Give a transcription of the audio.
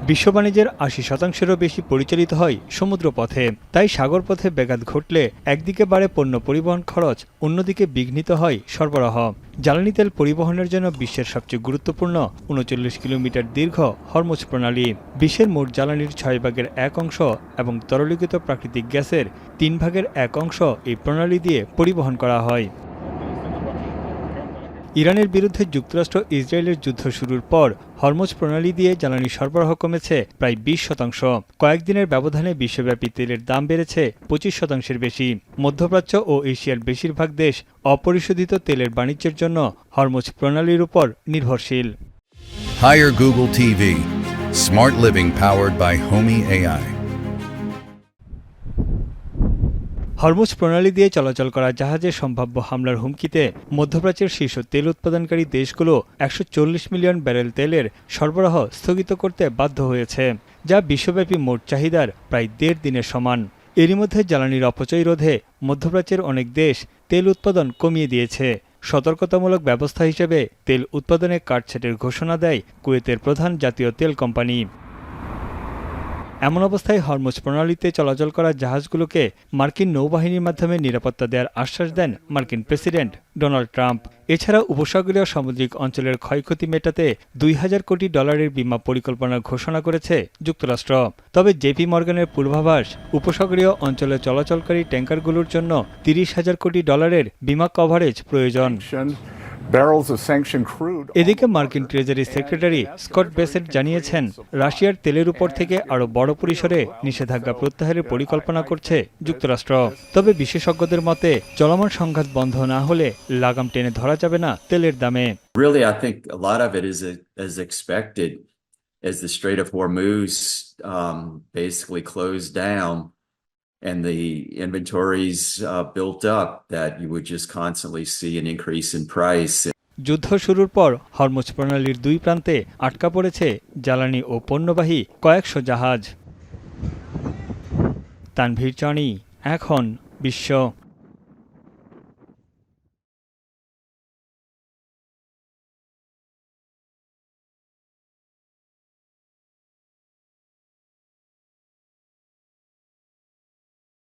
বিশ্ব বাণিজ্যের ৮০%-ও বেশি পরিচালিত হয় সমুদ্রপথে। তাই সাগরপথে ব্যাঘাত ঘটলে একদিকে বাড়ে পণ্য পরিবহন খরচ, অন্যদিকে বিঘ্নিত হয় সরবরাহ। জ্বালানি তেল পরিবহনের জন্য বিশ্বের সবচেয়ে গুরুত্বপূর্ণ ৩৯ কিলোমিটার দীর্ঘ হরমুজ প্রণালী। বিশ্বের মোট জ্বালানির ৬/১ অংশ এবং তরলীকৃত প্রাকৃতিক গ্যাসের ৩/১ অংশ এই প্রণালী দিয়ে পরিবহন করা হয়। ইরানের বিরুদ্ধে যুক্তরাষ্ট্র ইসরায়েলের যুদ্ধ শুরুর পর হরমুজ প্রণালী দিয়ে জ্বালানি সরবরাহ কমেছে প্রায় ২০%। কয়েকদিনের ব্যবধানে বিশ্বব্যাপী তেলের দাম বেড়েছে ২৫%-এর বেশি। মধ্যপ্রাচ্য ও এশিয়ার বেশিরভাগ দেশ অপরিশোধিত তেলের বাণিজ্যের জন্য হরমুজ প্রণালীর উপর নির্ভরশীল। Hire Google TV. Smart living powered by Homey AI. Hormuz প্রণালী দিয়ে চলাচল করা জাহাজে সম্ভাব্য হামলার হুমকিতে মধ্যপ্রাচ্যের শীর্ষ তেল উৎপাদনকারী দেশগুলো ১৪০ মিলিয়ন ব্যারেল তেলের সরবরাহ স্থগিত করতে বাধ্য হয়েছে, যা বিশ্বব্যাপী মোট চাহিদার প্রায় ১.৫ দিনের সমান। এরই মধ্যে জ্বালানির অপচয় রোধে মধ্যপ্রাচ্যের অনেক দেশ তেল উৎপাদন কমিয়ে দিয়েছে। সতর্কতামূলক ব্যবস্থা হিসেবে তেল উৎপাদনে কাটছাঁটের ঘোষণা দেয় কুয়েতের প্রধান জাতীয় তেল কোম্পানি। এমন অবস্থায় হরমুজ প্রণালীতে চলাচল করা জাহাজগুলোকে মার্কিন নৌবাহিনীর মাধ্যমে নিরাপত্তা দেওয়ার আশ্বাস দেন মার্কিন প্রেসিডেন্ট ডোনাল্ড ট্রাম্প। এছাড়া উপসাগরীয় সামুদ্রিক অঞ্চলের ক্ষয়ক্ষতি মেটাতে $২,০০০ কোটি বীমা পরিকল্পনার ঘোষণা করেছে যুক্তরাষ্ট্র। তবে জেপি মর্গানের পূর্বাভাস, উপসাগরীয় অঞ্চলে চলাচলকারী ট্যাঙ্কারগুলোর জন্য $৩০,০০০ কোটি বীমা কভারেজ প্রয়োজন। এদিকে মার্কিন ট্রেজারি সেক্রেটারি স্কট বেসেট জানিয়েছেন, রাশিয়ার তেলের উপর থেকে আরও বড় পরিসরে নিষেধাজ্ঞা প্রত্যাহারের পরিকল্পনা করছে যুক্তরাষ্ট্র। তবে বিশেষজ্ঞদের মতে চলমান সংঘাত বন্ধ না হলে লাগাম টেনে ধরা যাবে না তেলের দামে। Really, I think a lot of it is expected as the Strait of Hormuz basically closed down and the inventories built up, that you would just constantly see an increase in price. যুদ্ধ শুরুর পর Hormuz প্রণালীর দুই প্রান্তে আটকা পড়েছে জ্বালানি ও পণ্যবাহী কয়েকশো জাহাজ। তানভীর চানি, এখন বিশ্ব।